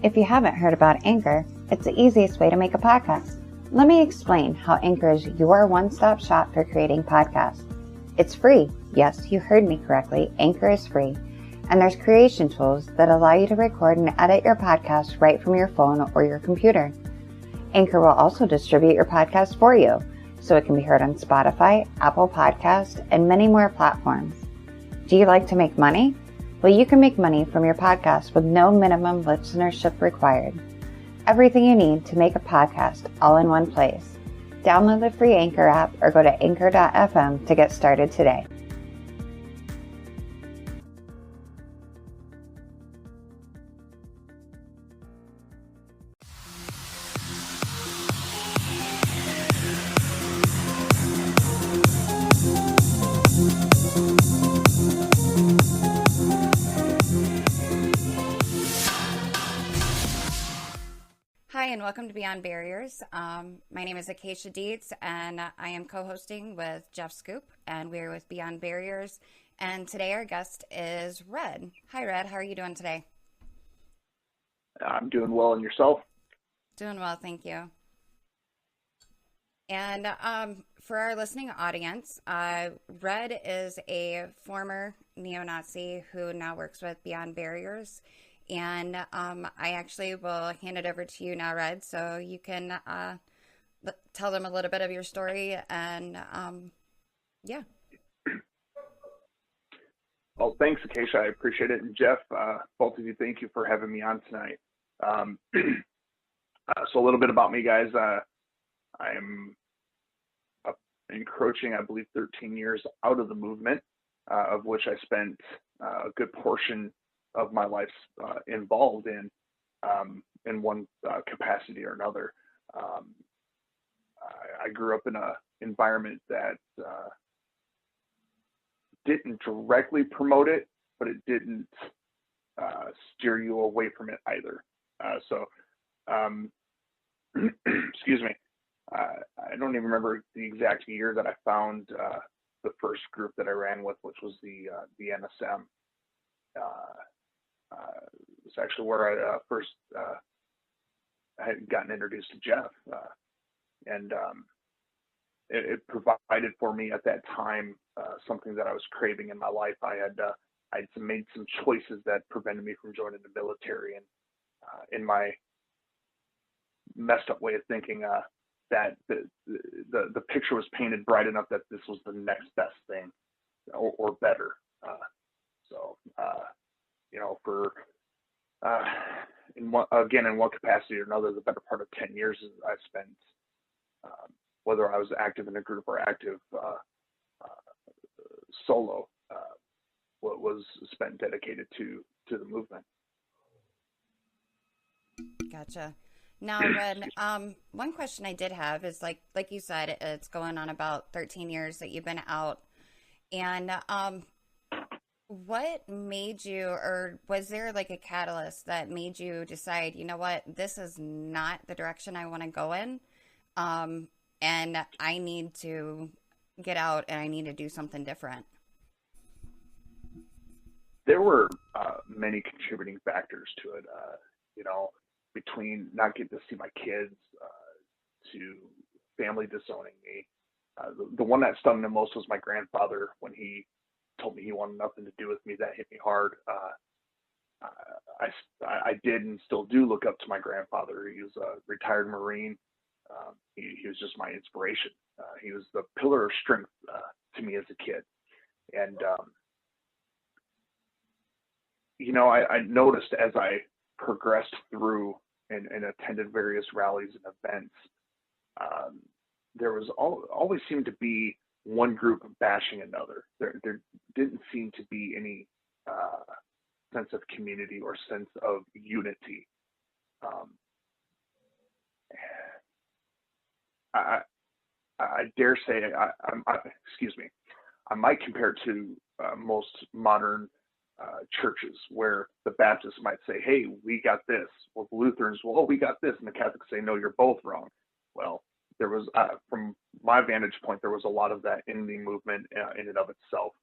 If you haven't heard about Anchor, it's the easiest way to make a podcast. Let me explain how Anchor is your one-stop shop for creating podcasts. It's free. Yes, you heard me correctly. Anchor is free. And there's creation tools that allow you to record and edit your podcast right from your phone or your computer. Anchor will also distribute your podcast for you, so it can be heard on Spotify, Apple Podcasts, and many more platforms. Do you like to make money? Well, you can make money from your podcast with no minimum listenership required. Everything you need to make a podcast all in one place. Download the free Anchor app or go to anchor.fm to get started today. Hi, and welcome to Beyond Barriers. My name is Acacia Dietz, and I am co-hosting with Jeff Scoop, and we're with Beyond Barriers. And today our guest is Red. Hi, Red. How are you doing today? I'm doing well, and yourself? Doing well, thank you. And for our listening audience, Red is a former neo-Nazi who now works with Beyond Barriers. And I actually will hand it over to you now, Red, so you can tell them a little bit of your story. And yeah. Well, thanks, Acacia. I appreciate it. And Jeff, both of you, thank you for having me on tonight. So a little bit about me, guys. I'm encroaching, I believe, 13 years out of the movement, of which I spent a good portion of my life involved in one capacity or another. I grew up in an environment that didn't directly promote it, but it didn't steer you away from it either. Excuse me. I don't even remember the exact year that I found the first group that I ran with, which was the NSM. It's actually where I first had gotten introduced to Jeff, and it provided for me at that time something that I was craving in my life. I'd made some choices that prevented me from joining the military, and in my messed up way of thinking, that the picture was painted bright enough that this was the next best thing, or better. For in one capacity or another, the better part of 10 years I spent, whether I was active in a group or active solo, what was spent dedicated to the movement. Gotcha. Now, Red, one question I did have is like you said, it's going on about 13 years that you've been out, and what made you, or was there like a catalyst that made you decide, you know what, this is not the direction I want to go in, and I need to get out and I need to do something different? There were many contributing factors to it, between not getting to see my kids, to family disowning me. The one that stung the most was my grandfather. When he told me he wanted nothing to do with me, that hit me hard. I did and still do look up to my grandfather. He was a retired Marine. He was just my inspiration. He was the pillar of strength to me as a kid. And, I noticed as I progressed through and attended various rallies and events, there was always seemed to be one group bashing another. There didn't seem to be any sense of community or sense of unity. I dare say, I might compare it to most modern churches, where the Baptists might say, hey, we got this. Well, the Lutherans, well, we got this. And the Catholics say, no, you're both wrong. Well, there was, from my vantage point, there was a lot of that in the movement in and of itself.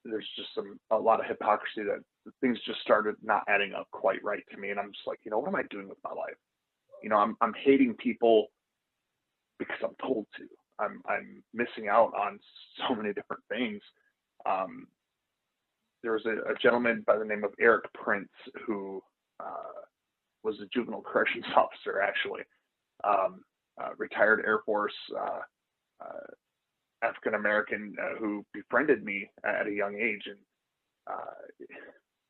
There's just a lot of hypocrisy that things just started not adding up quite right to me. And I'm just like, what am I doing with my life? I'm hating people because I'm told to. I'm missing out on so many different things. There was a gentleman by the name of Eric Prince who was a juvenile corrections officer, actually, retired Air Force, African American, who befriended me at a young age. And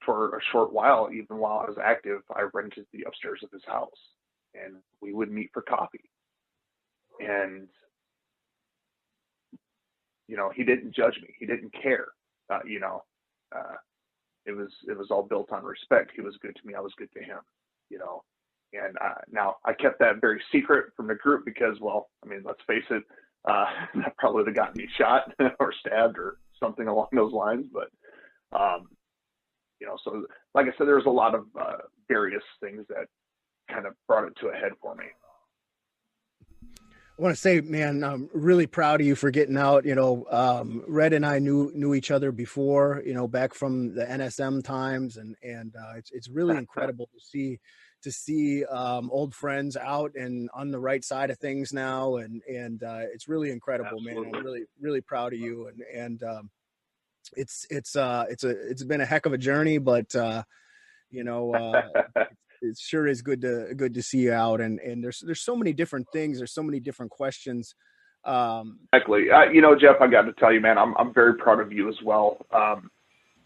for a short while, even while I was active, I rented the upstairs of his house, and we would meet for coffee. And he didn't judge me. He didn't care. It was all built on respect. He was good to me. I was good to him. And now I kept that very secret from the group because, well, I mean, let's face it, that probably would have gotten me shot or stabbed or something along those lines. But so like I said, there's a lot of various things that kind of brought it to a head for me. I want to say, man, I'm really proud of you for getting out. Red and I knew each other before, back from the NSM times, and it's really incredible to see old friends out and on the right side of things now, and it's really incredible. Absolutely. Man. I'm really, really proud of you, and it's been a heck of a journey, but it sure is good to see you out, and there's so many different things, there's so many different questions. Exactly. Jeff, I got to tell you, man, I'm very proud of you as well.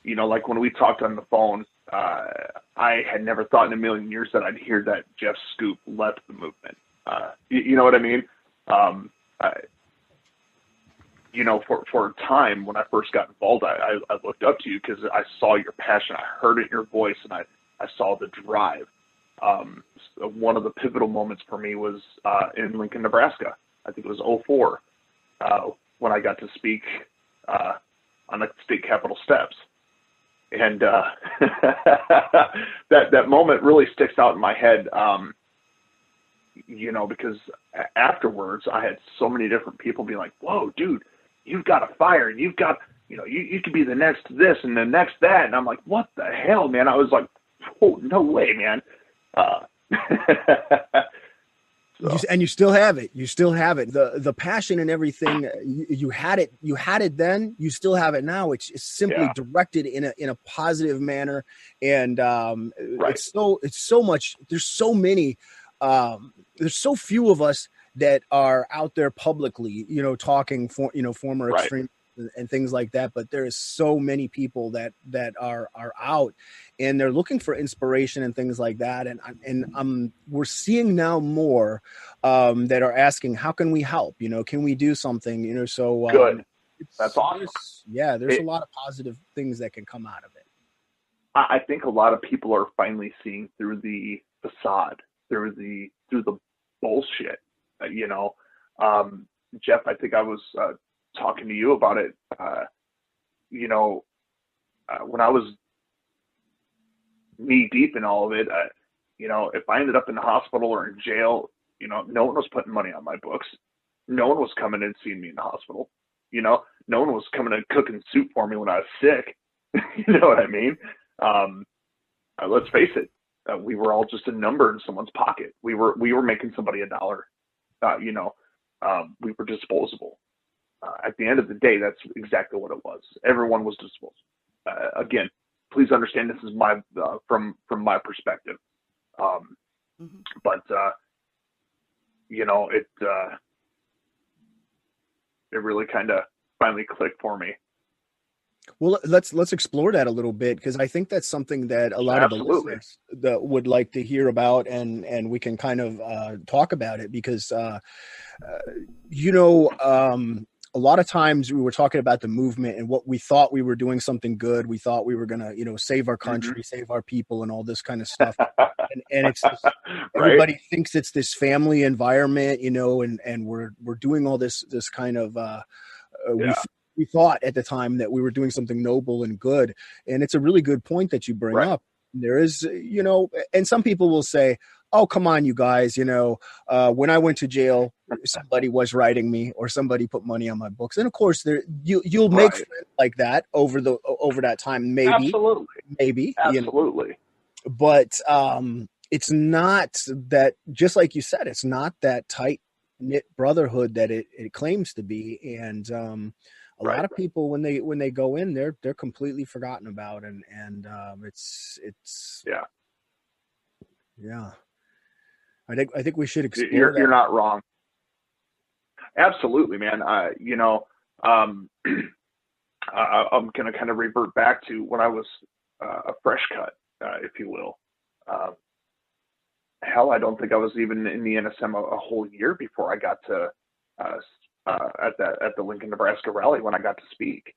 Like when we talked on the phone, I had never thought in a million years that I'd hear that Jeff Scoop left the movement. You know what I mean? For a time when I first got involved, I looked up to you because I saw your passion. I heard it in your voice, and I saw the drive. One of the pivotal moments for me was in Lincoln, Nebraska. I think it was 2004 when I got to speak on the state capitol steps. And that moment really sticks out in my head, because afterwards I had so many different people be like, whoa, dude, you've got a fire. You've got, you could be the next this and the next that. And I'm like, what the hell, man? I was like, oh, no way, man. And you still have it. You still have it. The passion and everything. You had it. You had it then. You still have it now. It's simply directed in a positive manner, and right. It's so much. There's so many. There's so few of us that are out there publicly, talking for former right. extreme and things like that. But there is so many people that are out, and they're looking for inspiration and things like that. And we're seeing now more that are asking, how can we help? Can we do something? So good. That's awesome. There's a lot of positive things that can come out of it. I think a lot of people are finally seeing through the facade, through the bullshit. Jeff, I think I was talking to you about it, when I was knee deep in all of it, if I ended up in the hospital or in jail, no one was putting money on my books. No one was coming and seeing me in the hospital. No one was coming and cooking soup for me when I was sick. You know what I mean? Let's face it. We were all just a number in someone's pocket. We were making somebody $1. We were disposable. At the end of the day, that's exactly what it was. Everyone was disposable. Again, please understand this is my from my perspective. But it really kind of finally clicked for me. Well, let's explore that a little bit, because I think that's something that a lot Absolutely. of the listeners that would like to hear about, and we can kind of talk about it, because a lot of times we were talking about the movement and what we thought we were doing something good. We thought we were going to, save our country, save our people, and all this kind of stuff. and it's this, everybody thinks it's this family environment, and we're doing all this kind of, we thought at the time that we were doing something noble and good. And it's a really good point that you bring up. There is, and some people will say, oh, come on, you guys, when I went to jail, somebody was writing me or somebody put money on my books. And of course you'll make Right. friends like that over that time. Maybe, Absolutely. but it's not that, just like you said, it's not that tight knit brotherhood that it claims to be. And a Right. lot of people, when they go in, they're completely forgotten about. And it's Yeah. yeah. I think we should explore You're that. not wrong. Absolutely, man. I'm going to kind of revert back to when I was a fresh cut, if you will. Hell, I don't think I was even in the NSM a whole year before I got to at the Lincoln, Nebraska rally when I got to speak.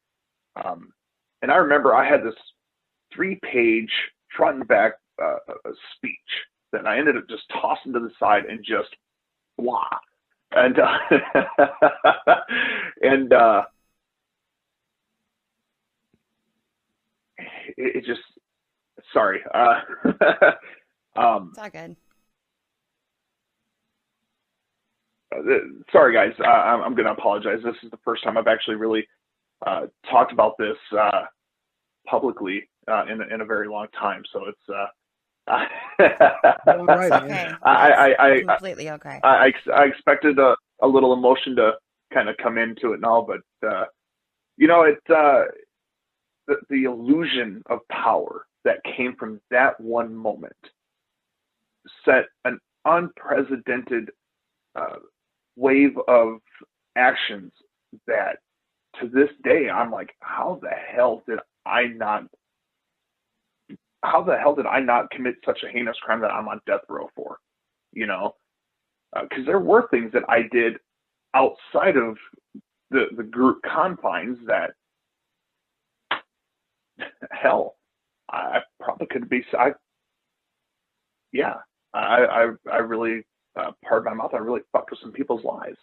And I remember I had this 3-page front and back speech that I ended up just tossing to the side and just blah. And and it just, sorry. It's all good. Sorry, guys. I'm going to apologize. This is the first time I've actually really talked about this publicly in a very long time. So it's All right, okay. I Completely okay. I expected a little emotion to kind of come into it and all, but the illusion of power that came from that one moment set an unprecedented wave of actions that to this day I'm like, how the hell did I not commit such a heinous crime that I'm on death row for? Because there were things that I did outside of the group confines that, hell, I probably could be. I really, pardon my mouth, I really fucked with some people's lives.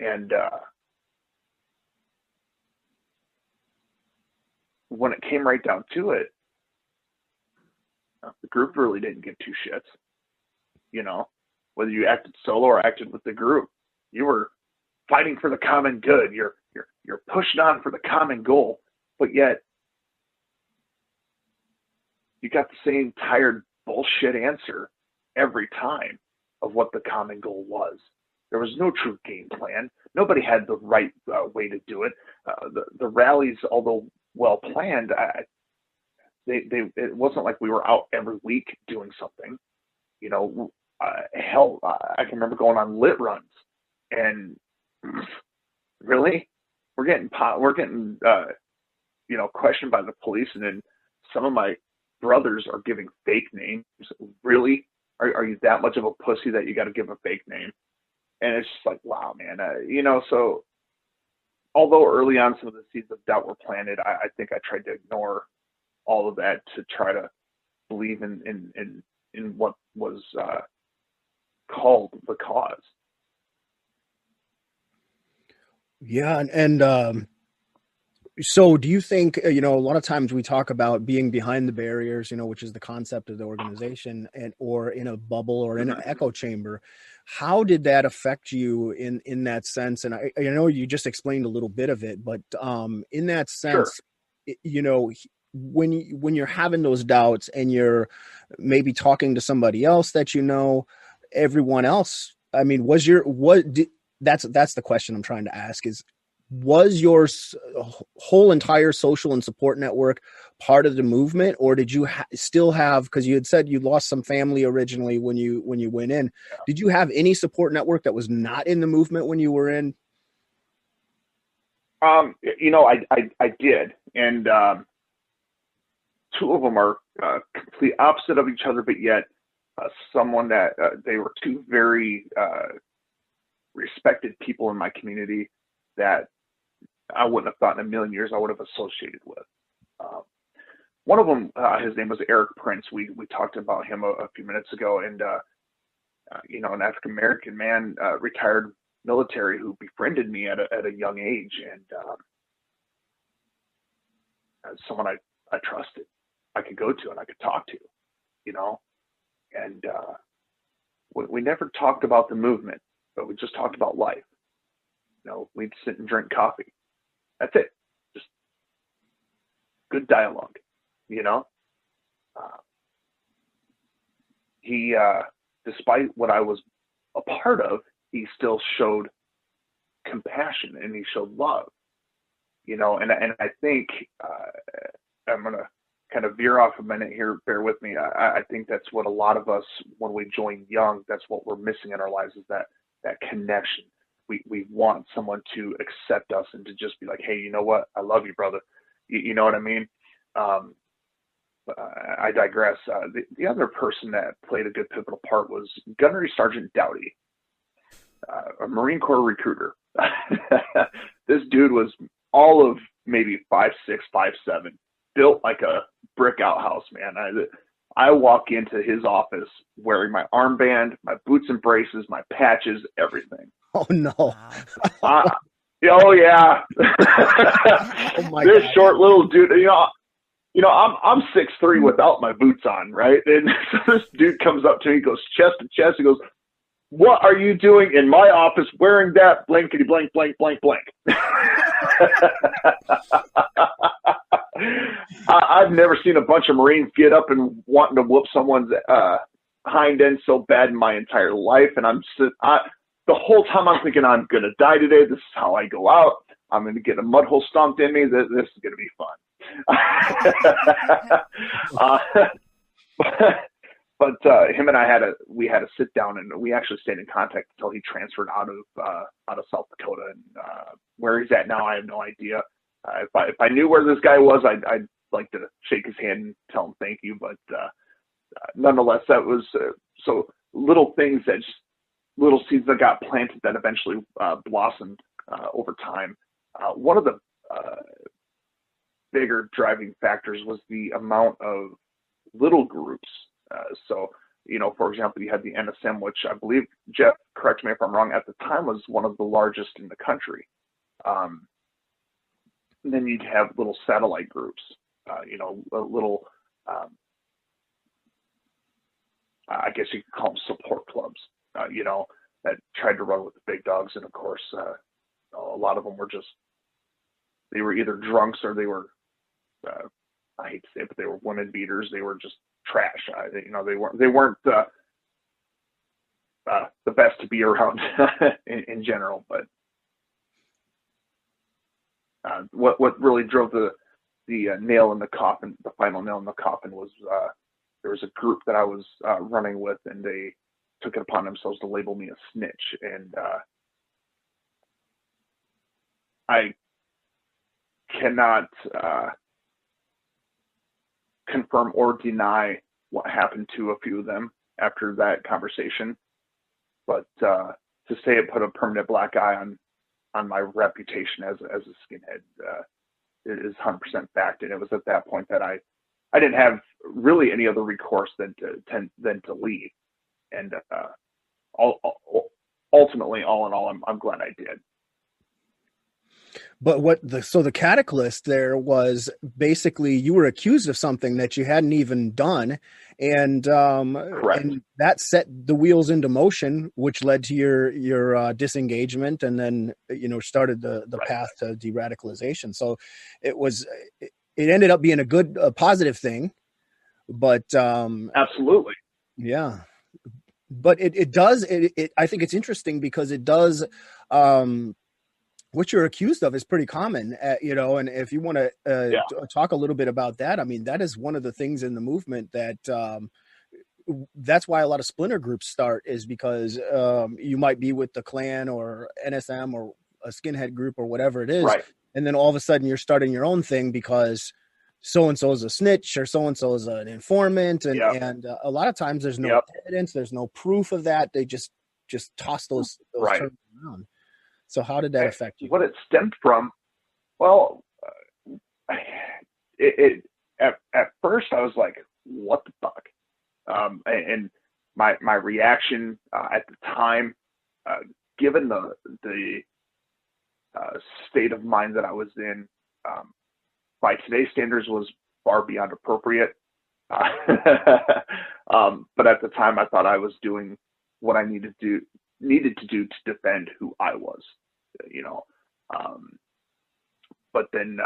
And when it came right down to it, the group really didn't give two shits. Whether you acted solo or acted with the group, you were fighting for the common good. You're pushing on for the common goal, but yet you got the same tired bullshit answer every time of what the common goal was. There was no true game plan. Nobody had the right way to do it. The rallies, although well planned, it wasn't like we were out every week doing something. Hell, I can remember going on lit runs, and really, we're getting questioned by the police, and then some of my brothers are giving fake names. Really, are you that much of a pussy that you got to give a fake name? And it's just like, wow, man. So although early on some of the seeds of doubt were planted, I think I tried to ignore all of that to try to believe in what was called the cause. Yeah, and so do you think, a lot of times we talk about being behind the barriers, which is the concept of the organization, or in a bubble or in an echo chamber. How did that affect you in that sense? And I know you just explained a little bit of it, but in that sense, Sure. When you're having those doubts and you're maybe talking to somebody else that everyone else, I mean, that's the question I'm trying to ask is, was your whole entire social and support network part of the movement, or did you still have, because you had said you lost some family originally when you went in, did you have any support network that was not in the movement when you were in? I did, and two of them are complete opposite of each other, but yet someone that they were two very respected people in my community that I wouldn't have thought in a million years I would have associated with. One of them, his name was Eric Prince. We talked about him a few minutes ago, and an African American man, retired military, who befriended me at a young age, and someone I trusted, I could go to and I could talk to. know, and we never talked about the movement, but we just talked about life. You know, we'd sit and drink coffee. That's it. Just good dialogue, you know. He, despite what I was a part of, he still showed compassion and he showed love, you know. And I think I'm gonna kind of veer off a minute here. Bear with me. I think that's what a lot of us, when we join young, that's what we're missing in our lives, is that connection. We want someone to accept us and to just be like, hey, you know what? I love you, brother. You know what I mean? I digress. The other person that played a good pivotal part was Gunnery Sergeant Dowdy, a Marine Corps recruiter. This dude was all of maybe 5'6", 5'7", built like a brick outhouse, man. I walk into his office wearing my armband, my boots and braces, my patches, everything. Oh no! Oh yeah. Oh my this God. Short little dude, you know, I'm 6'3" without my boots on, right? And so this dude comes up to me, goes chest to chest, he goes, "What are you doing in my office wearing that blankety blank blank blank blank?" I've never seen a bunch of Marines get up and wanting to whoop someone's hind end so bad in my entire life. And the whole time I'm thinking, I'm going to die today. This is how I go out. I'm going to get a mud hole stomped in me. This is going to be fun. But him and I had a sit down, and we actually stayed in contact until he transferred out of South Dakota. And where he's at now, I have no idea. If I knew where this guy was, I'd like to shake his hand and tell him thank you. But nonetheless, that was so little things that just little seeds that got planted that eventually blossomed over time. One of the bigger driving factors was the amount of little groups. So, you know, for example, you had the NSM, which I believe, Jeff, correct me if I'm wrong, at the time was one of the largest in the country. And then you'd have little satellite groups, you know, little, I guess you could call them support clubs, you know, that tried to run with the big dogs. And of course, a lot of them were they were either drunks or they were, I hate to say it, but they were women beaters. They were just trash. You know, they weren't the best to be around in general. But what really drove the nail in the coffin, the final nail in the coffin, was there was a group that I was running with, and they took it upon themselves to label me a snitch. And I cannot confirm or deny what happened to a few of them after that conversation, but to say it put a permanent black eye on my reputation as a skinhead is 100% fact. And it was at that point that I didn't have really any other recourse than to leave. And ultimately, all in all, I'm glad I did. But the catalyst there was basically you were accused of something that you hadn't even done, and and that set the wheels into motion, which led to your disengagement, and then started the path to de-radicalization. So it ended up being a positive thing, but absolutely, yeah. But it does. I think it's interesting because it does. What you're accused of is pretty common, and if you want to talk a little bit about that, I mean, that is one of the things in the movement that that's why a lot of splinter groups start, is because you might be with the Klan or NSM or a skinhead group or whatever it is. Right. And then all of a sudden you're starting your own thing because so-and-so is a snitch or so-and-so is an informant. And a lot of times there's no evidence, there's no proof of that. They just toss those terms around. So how did that affect you? What it stemmed from, well, at first I was like, what the fuck? And my reaction at the time, given the state of mind that I was in, by today's standards, was far beyond appropriate. But at the time, I thought I was doing what I needed to do to defend who I was, you know. But then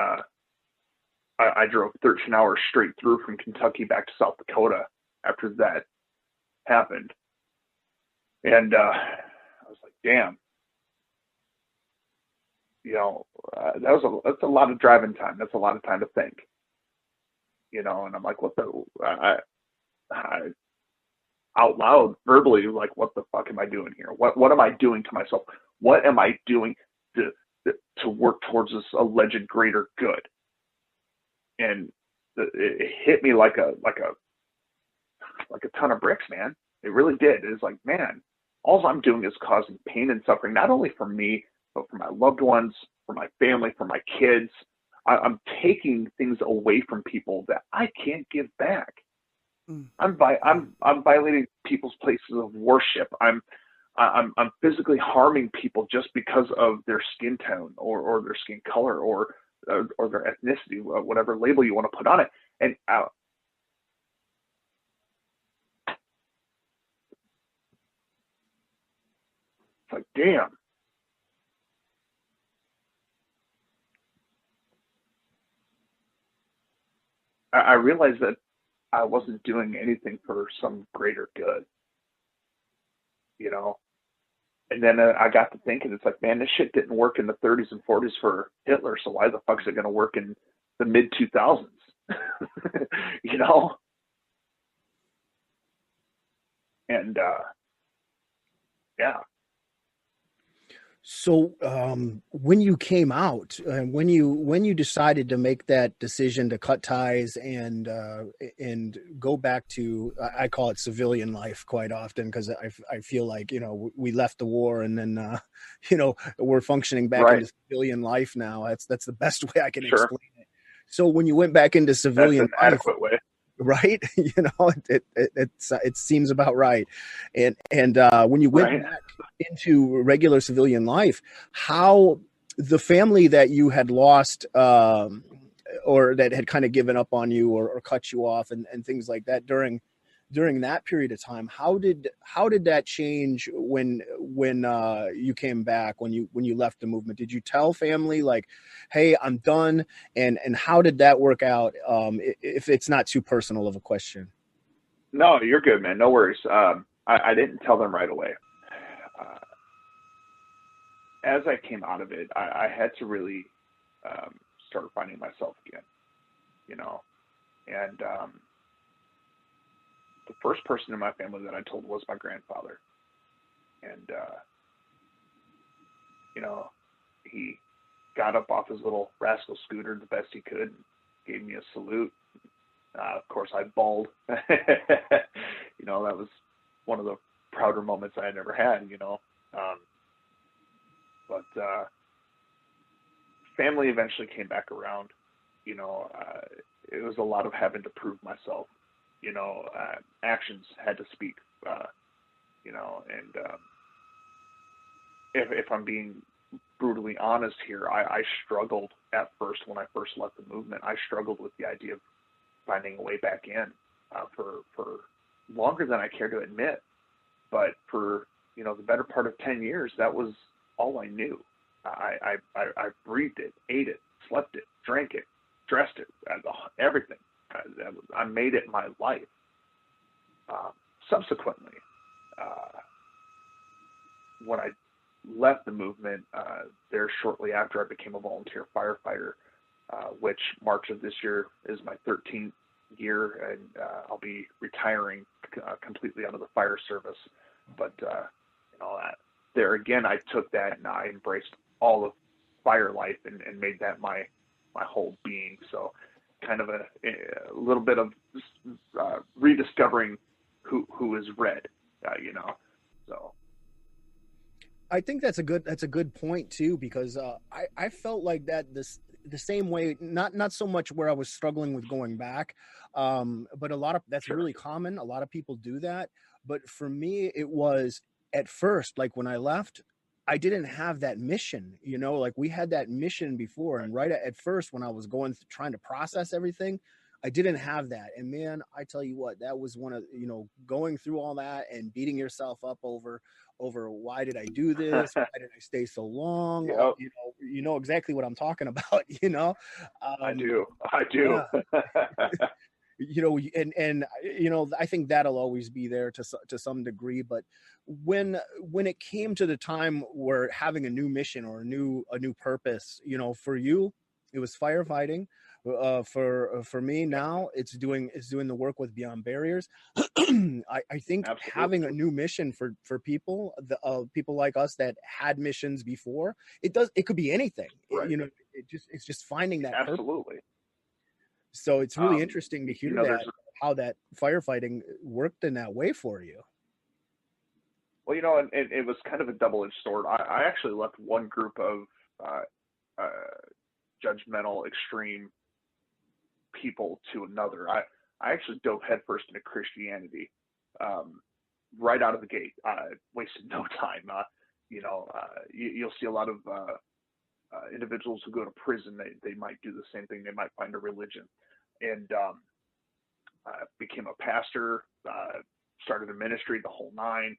I drove 13 hours straight through from Kentucky back to South Dakota after that happened. And I was like, damn, you know, that's a lot of driving time. That's a lot of time to think, you know. And I'm like, I out loud, verbally, like, what the fuck am I doing here? What am I doing to myself? What am I doing to work towards this alleged greater good? And it hit me like a ton of bricks, man. It really did. It's like, man, all I'm doing is causing pain and suffering, not only for me, but for my loved ones, for my family, for my kids. I'm taking things away from people that I can't give back. I'm violating people's places of worship. I'm physically harming people just because of their skin tone or their skin color or their ethnicity, whatever label you want to put on it. And it's like, damn. I realized that I wasn't doing anything for some greater good, you know? And then I got to thinking, it's like, man, this shit didn't work in the 30s and 40s for Hitler, so why the fuck is it going to work in the mid-2000s? You know? And, yeah. So when you came out and when you decided to make that decision to cut ties and go back to, I call it civilian life quite often, because I feel like, you know, we left the war and then you know, we're functioning back into civilian life now. That's the best way I can explain it. So when you went back into civilian life, adequate way. Right, you know, it seems about right, and when you went back into regular civilian life, how the family that you had lost or that had kind of given up on you or cut you off and things like that during that period of time, how did that change when you came back, when you left the movement? Did you tell family like, hey, I'm done, and how did that work out, if it's not too personal of a question? No, you're good, man. No worries. I didn't tell them right away. As I came out of it, I had to really start finding myself again, you know. And the first person in my family that I told was my grandfather. And, you know, he got up off his little rascal scooter the best he could and gave me a salute. Of course, I bawled. You know, that was one of the prouder moments I had ever had, you know. But family eventually came back around. You know, it was a lot of having to prove myself. You know, actions had to speak, you know, and if I'm being brutally honest here, I struggled at first when I first left the movement. I struggled with the idea of finding a way back in for longer than I care to admit. But for, you know, the better part of 10 years, that was all I knew. I breathed it, ate it, slept it, drank it, dressed it, everything. I made it my life. Subsequently, when I left the movement, there shortly after, I became a volunteer firefighter, which March of this year is my 13th year, and I'll be retiring completely out of the fire service. But you know, there again, I took that and I embraced all of fire life and made that my whole being. So kind of a little bit of rediscovering who is red, you know. So I think that's a good point too, because I felt like that the same way, not so much where I was struggling with going back, but a lot of that's really common. A lot of people do that, but for me, it was at first, like when I left, I didn't have that mission, you know, like we had that mission before. And right at first, when I was trying to process everything, I didn't have that. And man, I tell you what, that was one of, going through all that and beating yourself up over why did I do this? Why did I stay so long? Yep. You know exactly what I'm talking about, I do. Yeah. And I think that'll always be there to some degree. But when it came to the time where having a new mission or a new purpose, for you, it was firefighting. For me now, it's doing the work with Beyond Barriers. I think Absolutely. having a new mission for people, people like us that had missions before, it could be anything. Right. It's just finding that absolutely purpose. So it's really interesting to hear how that firefighting worked in that way for you. Well, and it was kind of a double-edged sword. I actually left one group of judgmental, extreme people to another. I actually dove headfirst into Christianity right out of the gate. I wasted no time. You'll see a lot of individuals who go to prison. They might do the same thing. They might find a religion. And I became a pastor, started a ministry, the whole nine.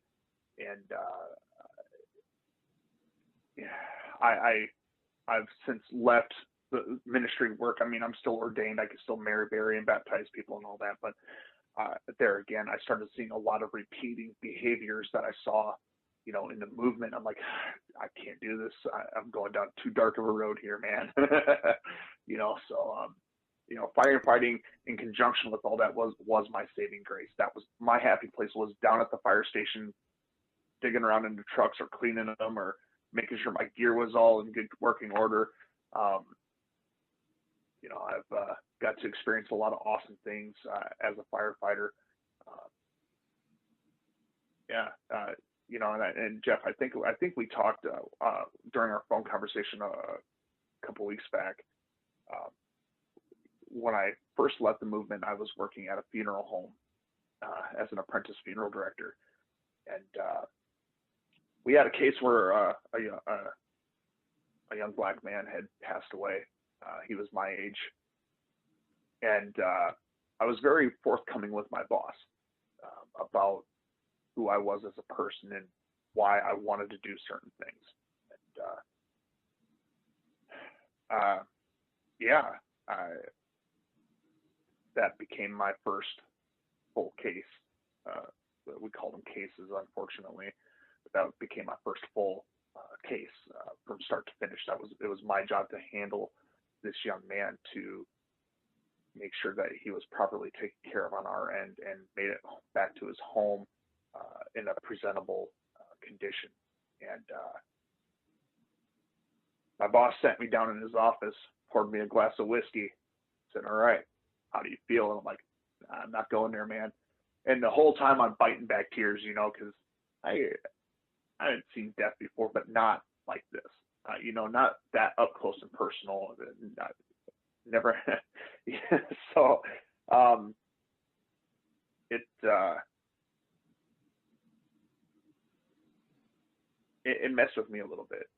And I've since left the ministry work. I mean, I'm still ordained. I can still marry, bury, and baptize people and all that. But there again, I started seeing a lot of repeating behaviors that I saw, in the movement. I'm like, I can't do this. I'm going down too dark of a road here, man. Firefighting in conjunction with all that was my saving grace. That was my happy place, was down at the fire station, digging around in the trucks or cleaning them or making sure my gear was all in good working order. I've got to experience a lot of awesome things as a firefighter. And Jeff, I think we talked during our phone conversation a couple weeks back. When I first left the movement, I was working at a funeral home as an apprentice funeral director, and we had a case where a young black man had passed away. He was my age, and I was very forthcoming with my boss about who I was as a person and why I wanted to do certain things. And that became my first full case. We call them cases, unfortunately. But that became my first full case from start to finish. It was my job to handle this young man, to make sure that he was properly taken care of on our end and made it back to his home in a presentable condition. And my boss sat me down in his office, poured me a glass of whiskey, said, "All right, how do you feel?" And I'm like, "I'm not going there, man." And the whole time I'm biting back tears, because I hadn't seen death before, but not like this. Not that up close and personal. Never. So it messed with me a little bit,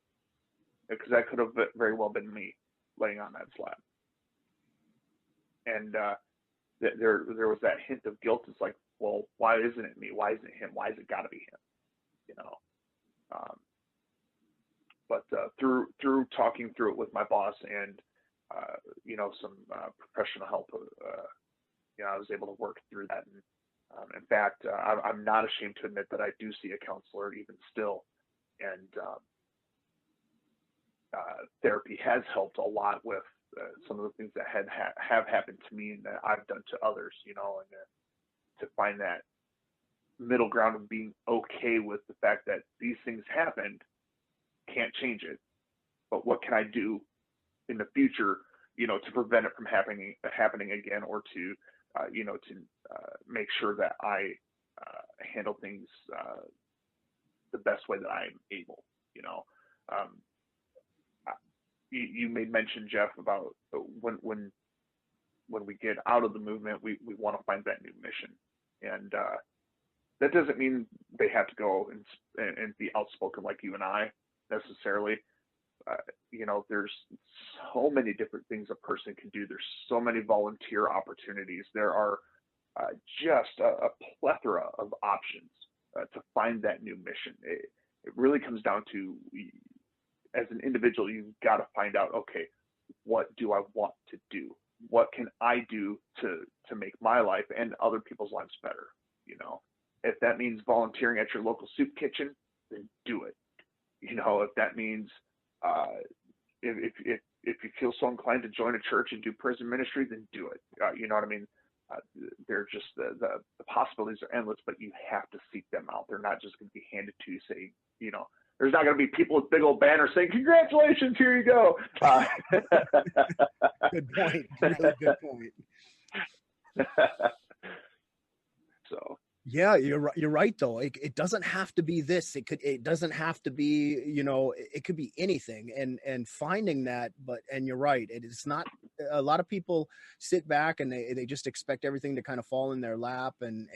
because that could have very well been me laying on that slab. And there was that hint of guilt. It's like, well, why isn't it me? Why isn't it him? Why has it got to be him? But through talking through it with my boss and some professional help, I was able to work through that. And in fact, I'm not ashamed to admit that I do see a counselor even still, and therapy has helped a lot with some of the things that have happened to me and that I've done to others, and to find that middle ground of being okay with the fact that these things happened, can't change it, but what can I do in the future, to prevent it from happening again, or to make sure that I handle things the best way that I'm able. You made mention, Jeff, about when we get out of the movement, we want to find that new mission, and that doesn't mean they have to go and be outspoken like you and I necessarily. there's so many different things a person can do. There's so many volunteer opportunities. There are just a plethora of options to find that new mission. It really comes down to, as an individual, you've got to find out, okay, what do I want to do? What can I do to make my life and other people's lives better? If that means volunteering at your local soup kitchen, then do it. If that means if you feel so inclined to join a church and do prison ministry, then do it. You know what I mean? They're just the possibilities are endless, but you have to seek them out. They're not just going to be handed to you. Saying, there's not going to be people with big old banners saying, "Congratulations, here you go." Good point. Really good point. So. Yeah, you're right though. It doesn't have to be this. It doesn't have to be, it could be anything, and finding that, and you're right. It is not, a lot of people sit back and they just expect everything to kind of fall in their lap, and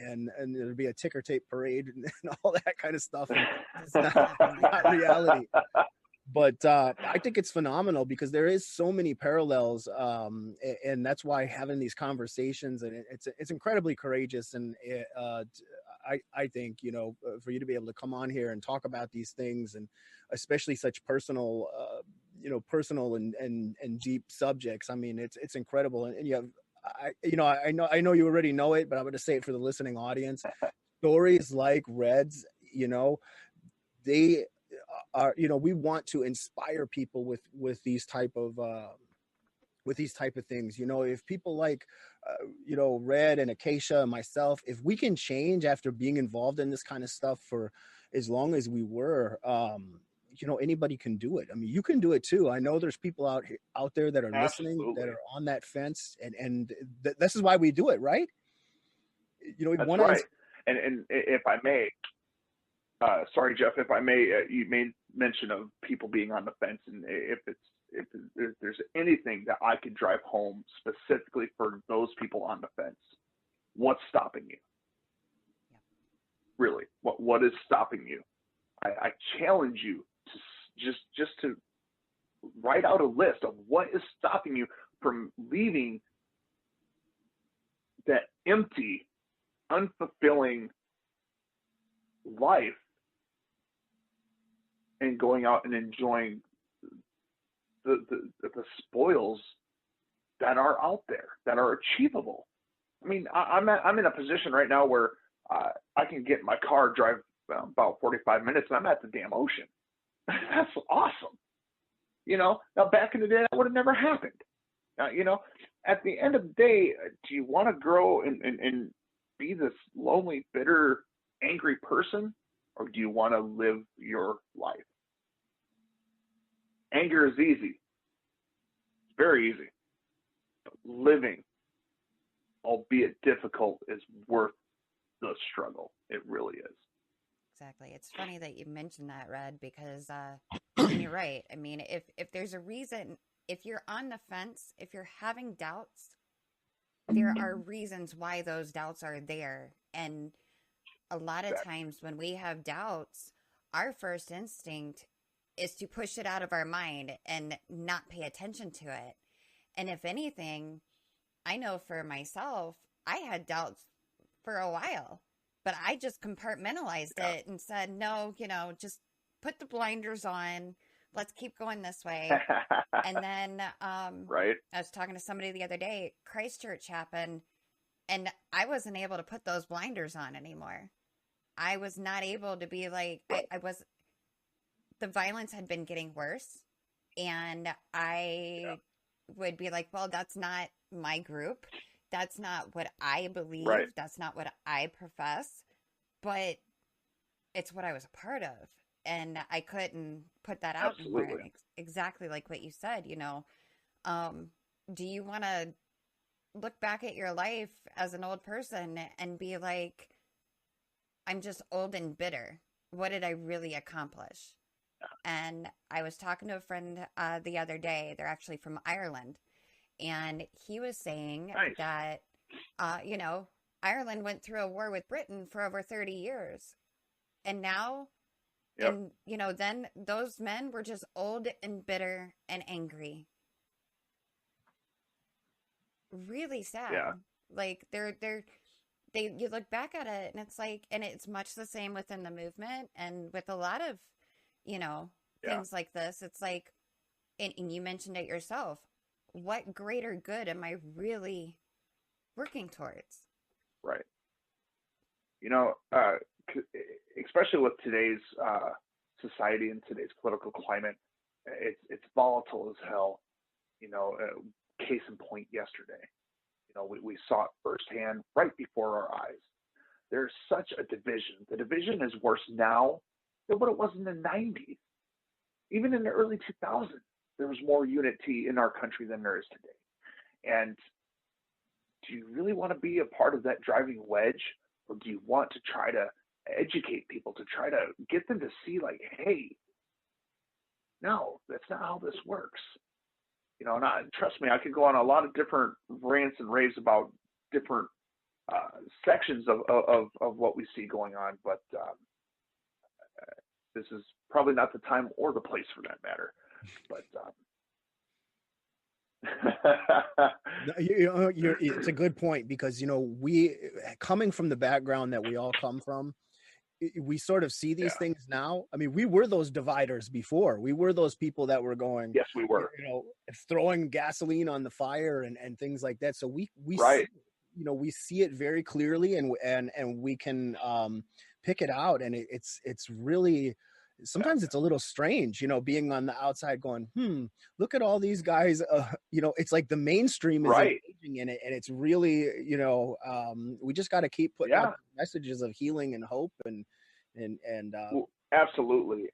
there'll be a ticker tape parade and all that kind of stuff. And it's not reality. But I think it's phenomenal because there is so many parallels, and that's why having these conversations, and it's incredibly courageous. And I think for you to be able to come on here and talk about these things, and especially such personal, personal and deep subjects. I mean, it's incredible. And you have, I know you already know it, but I'm going to say it for the listening audience. Stories like Red's, they are, we want to inspire people with these type of things. If people like Red and Acacia and myself, if we can change after being involved in this kind of stuff for as long as we were, anybody can do it. I mean, you can do it too. I know there's people out there that are Absolutely. listening, that are on that fence, and this is why we do it, right? That's right. And if I may, sorry, Jeff, if I may, you made mention of people being on the fence, and if there's anything that I could drive home specifically for those people on the fence, what's stopping you? Yeah. Really, what is stopping you? I challenge you to just to write out a list of what is stopping you from leaving that empty, unfulfilling life and going out and enjoying the spoils that are out there, that are achievable. I mean, I'm in a position right now where I can get in my car, drive about 45 minutes, and I'm at the damn ocean. That's awesome. Now back in the day, that would have never happened. At the end of the day, do you want to grow and be this lonely, bitter, angry person, or do you want to live your life? Anger is easy. It's very easy. But living, albeit difficult, is worth the struggle. It really is. Exactly. It's funny that you mentioned that, Red, because and you're right. I mean, if there's a reason, if you're on the fence, if you're having doubts, there are reasons why those doubts are there. And a lot of times when we have doubts, our first instinct is to push it out of our mind and not pay attention to it. And if anything, I know for myself, I had doubts for a while, but I just compartmentalized it and said, no, just put the blinders on. Let's keep going this way. And then right. I was talking to somebody the other day, Christchurch happened, and I wasn't able to put those blinders on anymore. I was not able to be like, the violence had been getting worse, and I would be like, well, that's not my group. That's not what I believe. Right. That's not what I profess, but it's what I was a part of. And I couldn't put that out anymore. Exactly like what you said, do you want to look back at your life as an old person and be like, I'm just old and bitter. What did I really accomplish? And I was talking to a friend the other day. They're actually from Ireland. And he was saying that, Ireland went through a war with Britain for over 30 years. And now Yep. And, you know, then those men were just old and bitter and angry. Really sad. Yeah. Like you look back at it and it's like, and it's much the same within the movement and with a lot of, you know, Yeah. things like this. It's like, and you mentioned it yourself, what greater good am I really working towards? Right. You know, especially with today's society and today's political climate, it's volatile as hell. You know, case in point yesterday. You know, we saw it firsthand right before our eyes. There's such a division. The division is worse now than what it was in the 90s. Even in the early 2000s, there was more unity in our country than there is today. And do you really want to be a part of that driving wedge? Or do you want to try to educate people, to try to get them to see, like, hey, no, that's not how this works. You know, and trust me, I could go on a lot of different rants and raves about different sections of what we see going on, but this is probably not the time or the place for that matter. But it's a good point, because, you know, we, coming from the background that we all come from, we sort of see these things now. I mean, we were those dividers before. We were those people that were going, yes, we were, you know, throwing gasoline on the fire and things like that. So we right. see, you know, we see it very clearly, and we can pick it out. And it's really, sometimes it's a little strange, you know, being on the outside going, look at all these guys, you know, it's like the mainstream is right. engaging in it. And it's really, you know, we just got to keep putting out messages of healing and hope and well, absolutely.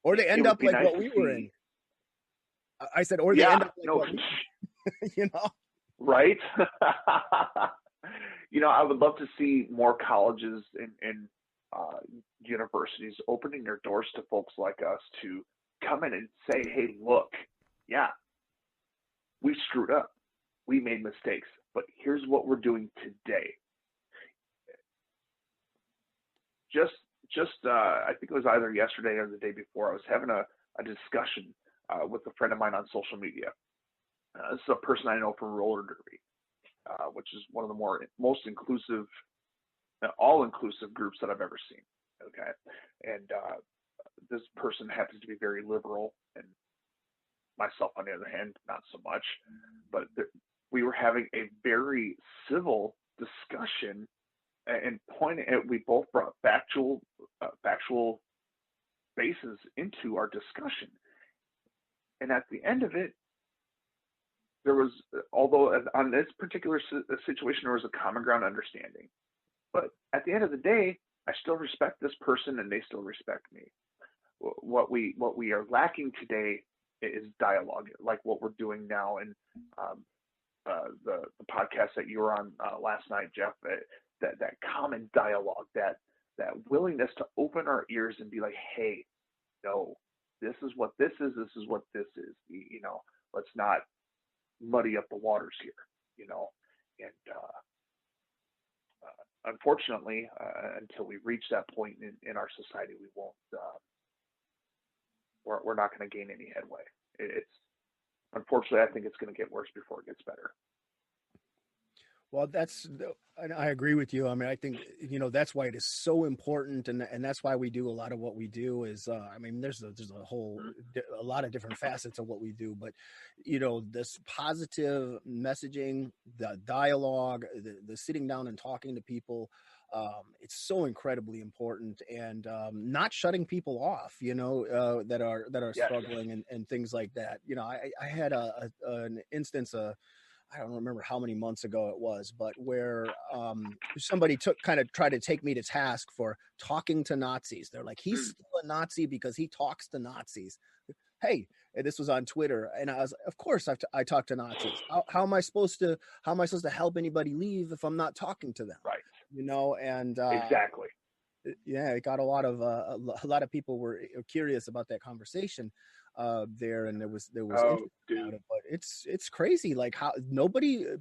Or they end up like nice what we were in. I said, or they end up like what we you know? Right. You know, I would love to see more colleges and universities opening their doors to folks like us to come in and say, hey, look, yeah, we screwed up. We made mistakes, but here's what we're doing today. I think it was either yesterday or the day before, I was having a discussion with a friend of mine on social media. This is a person I know from roller derby, which is one of the most inclusive, all-inclusive groups that I've ever seen. Okay, and this person happens to be very liberal, and myself, on the other hand, not so much. But we were having a very civil discussion, and we both brought factual bases into our discussion. And at the end of it, there was, although on this particular situation, there was a common ground understanding. But at the end of the day, I still respect this person and they still respect me. What we are lacking today is dialogue, like what we're doing now. And the podcast that you were on last night, Jeff, that common dialogue, that willingness to open our ears and be like, hey, no, this is what this is. This is what this is. You know, let's not muddy up the waters here, you know. And unfortunately, until we reach that point in our society, we won't. We're not going to gain any headway. It's unfortunately, I think it's going to get worse before it gets better. Well, I agree with you. I mean, I think, you know, that's why it is so important. And that's why we do a lot of what we do is, I mean, there's a lot of different facets of what we do, but, you know, this positive messaging, the dialogue, the sitting down and talking to people, it's so incredibly important, and not shutting people off, you know, that are struggling and things like that. You know, I had an instance, I don't remember how many months ago it was, but where somebody tried to take me to task for talking to Nazis. They're like, he's still a Nazi because he talks to Nazis. Hey, and this was on Twitter, and I was, of course, I talk to Nazis. How am I supposed to help anybody leave if I'm not talking to them? Right. You know, and exactly. Yeah, it got a lot of people were curious about that conversation. there, and there was Oh, interest about dude. it. But it's crazy, like how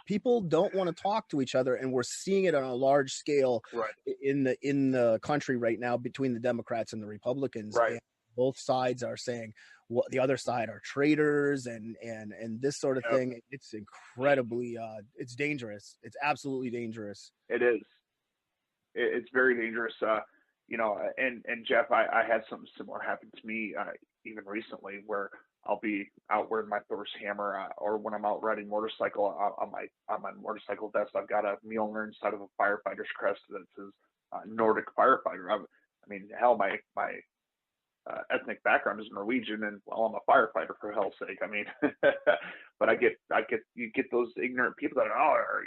people don't want to talk to each other, and we're seeing it on a large scale Right. in the country right now between the Democrats and the Republicans. Right. And both sides are saying what the other side are traitors and this sort of Yep. thing. It's incredibly it's dangerous. It's absolutely dangerous. It is. It's very dangerous. And Jeff, I had something similar happen to me even recently, where I'll be out wearing my Thor's hammer, or when I'm out riding motorcycle on my motorcycle vest, I've got a Mjolnir inside of a firefighter's crest that says Nordic firefighter. I mean, hell, my ethnic background is Norwegian, and well, I'm a firefighter, for hell's sake. I mean, but you get those ignorant people that are, oh,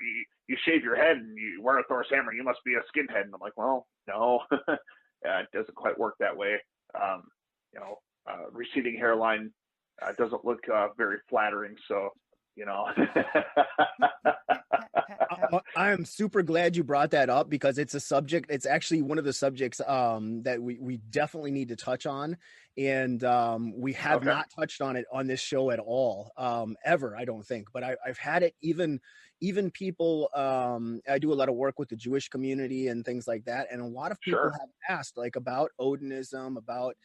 you shave your head and you wear a Thor's hammer, you must be a skinhead. And I'm like, well, no, it doesn't quite work that way. Receding hairline doesn't look very flattering. So, I am super glad you brought that up, because it's a subject. It's actually one of the subjects that we definitely need to touch on, and we have not touched on it on this show at all, ever, I don't think. But I've had it even people. I do a lot of work with the Jewish community and things like that, and a lot of people have asked, like, about Odinism, about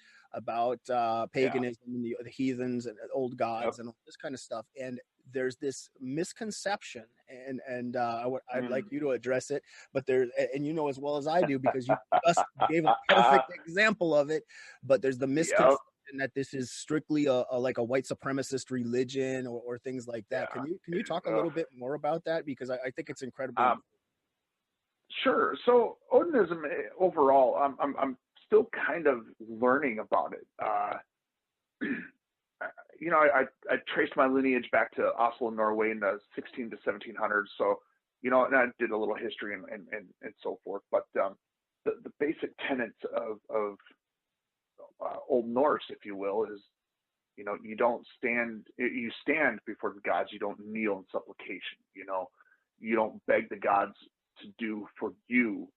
paganism, and the heathens and old gods and all this kind of stuff. And there's this misconception, and I'd like you to address it, but and as well as I do, because you just gave a perfect example of it. But there's the misconception that this is strictly like a white supremacist religion or things like that. Can you talk a little bit more about that, because I think it's incredible. Sure. So Odinism overall, I'm still kind of learning about it. I traced my lineage back to Oslo, Norway in the 16 to 1700s. So, and I did a little history and so forth. But the basic tenets of Old Norse, if you will, is, you stand before the gods. You don't kneel in supplication. You don't beg the gods to do for you.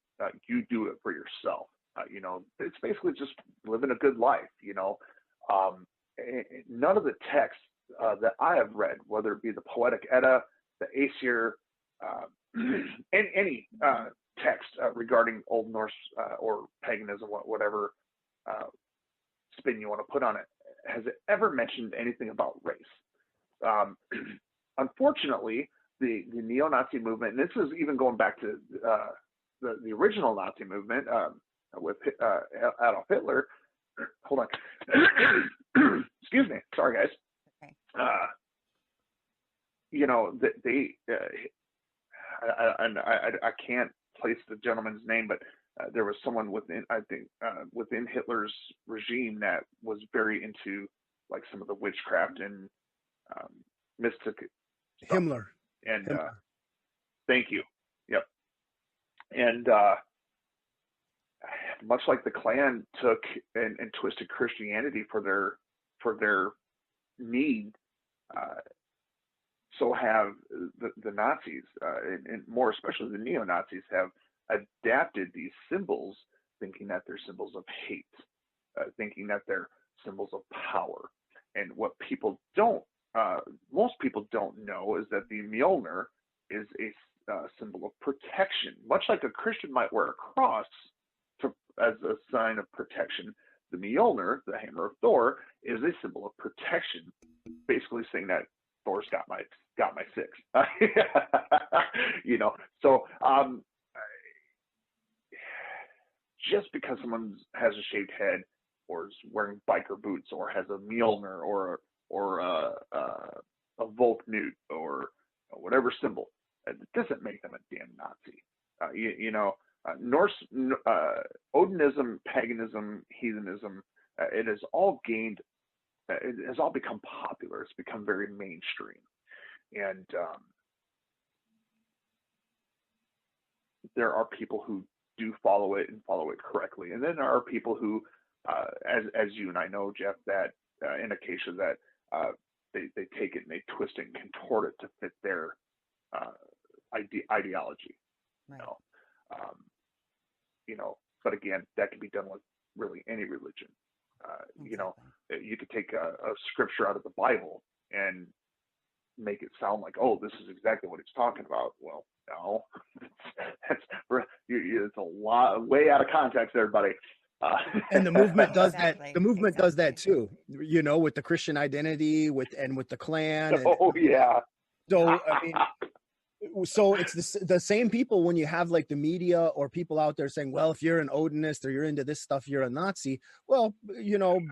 You do it for yourself. It's basically just living a good life. None of the texts that I have read, whether it be the Poetic Edda, the Aesir, and any text regarding Old Norse or paganism, whatever spin you want to put on it, has it ever mentioned anything about race. Unfortunately, the neo-Nazi movement, and this is even going back to the original Nazi movement with Adolf Hitler. Hold on. Excuse me. Sorry, guys. Okay. I can't place the gentleman's name, but there was someone within Hitler's regime that was very into, like, some of the witchcraft and mystic stuff. Himmler. And thank you. Yep. And much like the Klan took and twisted Christianity for their need, so have the Nazis, and more especially the neo-Nazis, have adapted these symbols, thinking that they're symbols of hate, thinking that they're symbols of power. And what most people don't know is that the Mjolnir is a symbol of protection. Much like a Christian might wear a cross as a sign of protection, the Mjolnir, the hammer of Thor, is a symbol of protection, basically saying that Thor's got my six. So just because someone has a shaved head, or is wearing biker boots, or has a Mjolnir, or a Volknut, or whatever symbol, it doesn't make them a damn Nazi. Norse, Odinism, paganism, heathenism, it has all become popular. It's become very mainstream. And there are people who do follow it and follow it correctly. And then there are people who, as you and I know, Jeff, that in Acacia, that they take it and they twist it and contort it to fit their ideology. Right. But again, that can be done with really any religion. Exactly. you could take a scripture out of the Bible and make it sound like, oh, this is exactly what he's talking about. Well, no, it's a lot, way out of context, everybody. And the movement does that. Exactly, The movement does that exactly. too. With the Christian identity, with the Klan. And Oh yeah. so I mean, so it's the same people when you have like the media or people out there saying, well, if you're an Odinist or you're into this stuff, you're a Nazi. Well,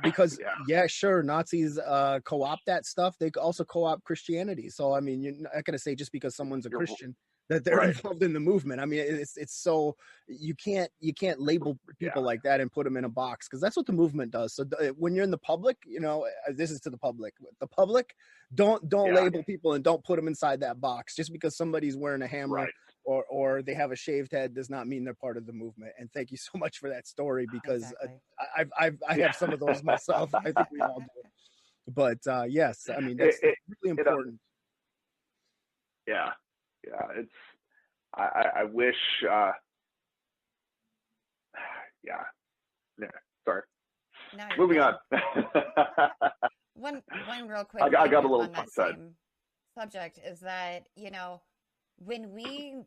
because sure, Nazis co-opt that stuff. They also co-opt Christianity. So I mean, you're not going to say just because someone's a Christian that they're involved in the movement. I mean, it's so you can't label people like that and put them in a box, because that's what the movement does. So when you're in the public, this is to the public. The public, don't label people and don't put them inside that box. Just because somebody's wearing a hammer or they have a shaved head does not mean they're part of the movement. And thank you so much for that story, because I have some of those myself. I think we all do. But yes, I mean, that's really important. It's I wish sorry. No, moving on. one real quick I got a little on that same subject is that, when we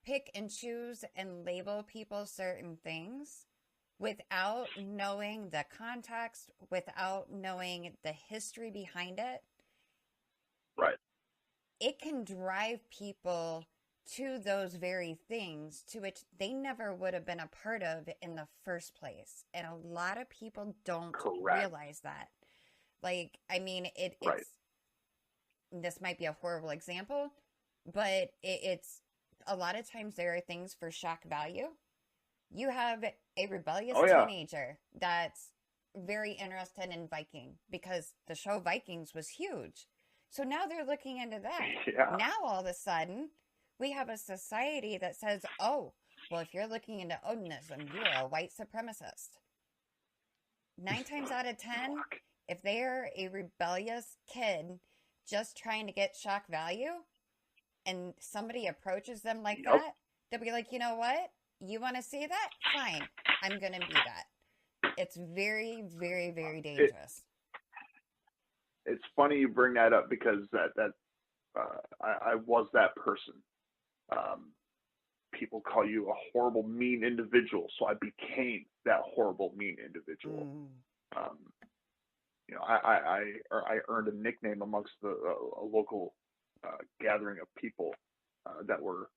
pick and choose and label people certain things without knowing the context, without knowing the history behind it, it can drive people to those very things to which they never would have been a part of in the first place. And a lot of people don't realize that. Like, I mean, it's, this might be a horrible example, but it's a lot of times there are things for shock value. You have a rebellious teenager that's very interested in Viking because the show Vikings was huge. So now they're looking into that. Now all of a sudden, we have a society that says, oh, well, if you're looking into Odinism, you're a white supremacist. 9 times out of 10, if they're a rebellious kid just trying to get shock value and somebody approaches them like that, they'll be like, you know what? You want to see that? Fine. I'm going to be that. It's very, very, very dangerous. It's funny you bring that up, because I was that person. People call you a horrible, mean individual, so I became that horrible, mean individual. I earned a nickname amongst a local gathering of people that were,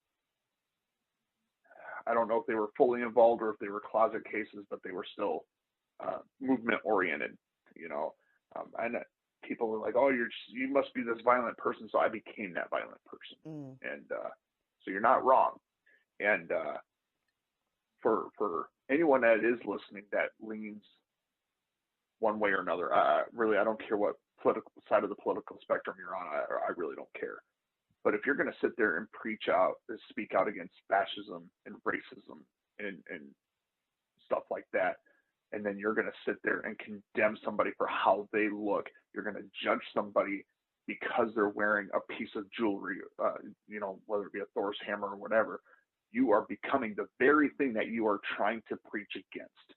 I don't know if they were fully involved or if they were closet cases, but they were still movement oriented, and people were like, oh, you must be this violent person. So I became that violent person. And so you're not wrong. And for anyone that is listening that leans one way or another, really, I don't care what political side of the political spectrum you're on. I really don't care. But if you're going to sit there and speak out against fascism and racism and stuff like that, and then you're going to sit there and condemn somebody for how they look, you're going to judge somebody because they're wearing a piece of jewelry, whether it be a Thor's hammer or whatever, you are becoming the very thing that you are trying to preach against.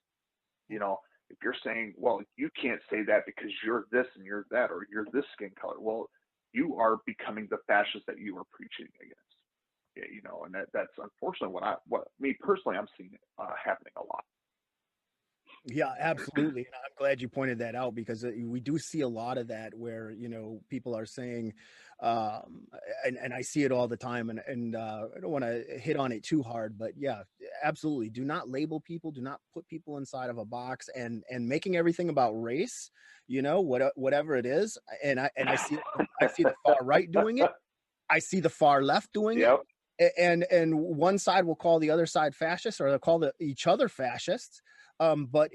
If you're saying, well, you can't say that because you're this and you're that, or you're this skin color, well, you are becoming the fascist that you are preaching against. And that's unfortunately what me personally, I'm seeing happening a lot. Yeah, absolutely. And I'm glad you pointed that out, because we do see a lot of that where, people are saying, and I see it all the time, and I don't want to hit on it too hard, but yeah, absolutely. Do not label people, do not put people inside of a box, and making everything about race, whatever it is. And I see the far right doing it. I see the far left doing it. And one side will call the other side fascist, or they'll call each other fascists. But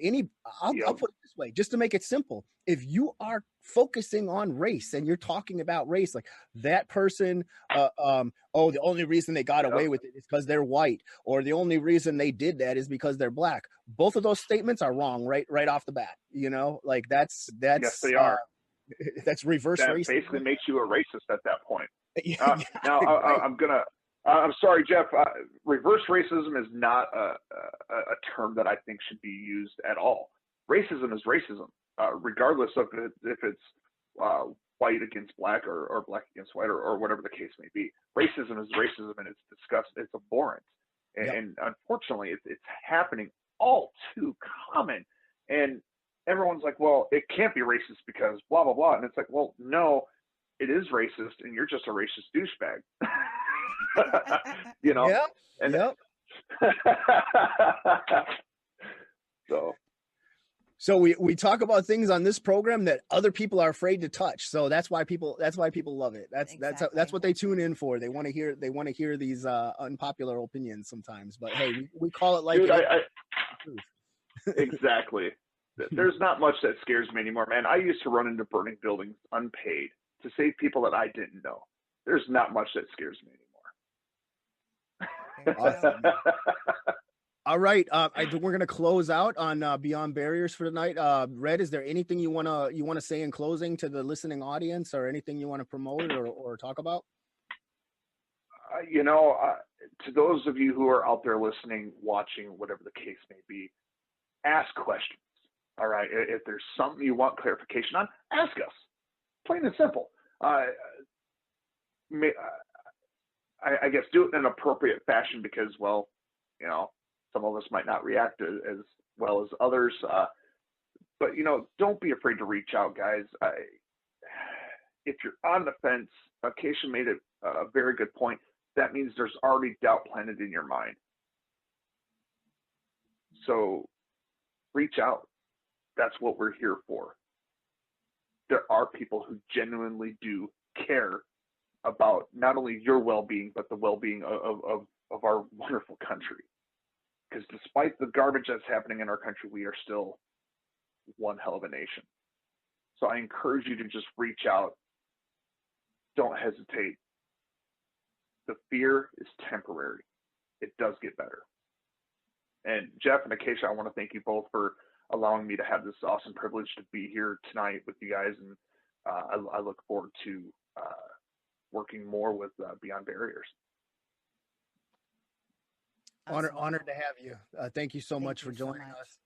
I'll put it this way, just to make it simple. If you are focusing on race and you're talking about race, like that person, the only reason they got away with it is because they're white, or the only reason they did that is because they're black. Both of those statements are wrong right off the bat. Like that's yes, they are. That's reverse racism. That basically makes you a racist at that point. Now, right. I'm sorry, Jeff. Reverse racism is not a term that I think should be used at all. Racism is racism. regardless of if it's white against black or black against white or whatever the case may be. Racism is racism, and it's disgusting. It's abhorrent, and unfortunately, it's happening all too common. And everyone's like, well, it can't be racist because blah blah blah, and it's like, well, no, it is racist, and you're just a racist douchebag. You know? Yeah. And, yep. So we talk about things on this program that other people are afraid to touch. So that's why people love it. That's what they tune in for. They want to hear these unpopular opinions sometimes. But hey, we call it like dude, it. Exactly. There's not much that scares me anymore, man. I used to run into burning buildings unpaid to save people that I didn't know. There's not much that scares me anymore. Awesome. All right, we're going to close out on Beyond Barriers for tonight. Red, is there anything you want to say in closing to the listening audience, or anything you want to promote or talk about? To those of you who are out there listening, watching, whatever the case may be, ask questions. All right, if there's something you want clarification on, ask us. Plain and simple. I guess do it in an appropriate fashion because, well, some of us might not react as well as others. But, don't be afraid to reach out, guys. If you're on the fence, Acacia made a very good point. That means there's already doubt planted in your mind. So reach out. That's what we're here for. There are people who genuinely do care about not only your well-being, but the well-being of our wonderful country. Because despite the garbage that's happening in our country, we are still one hell of a nation. So I encourage you to just reach out. Don't hesitate. The fear is temporary. It does get better. And Jeff and Acacia, I want to thank you both for allowing me to have this awesome privilege to be here tonight with you guys. And I look forward to working more with Beyond Barriers. Honored to have you. Thank you so much for joining us.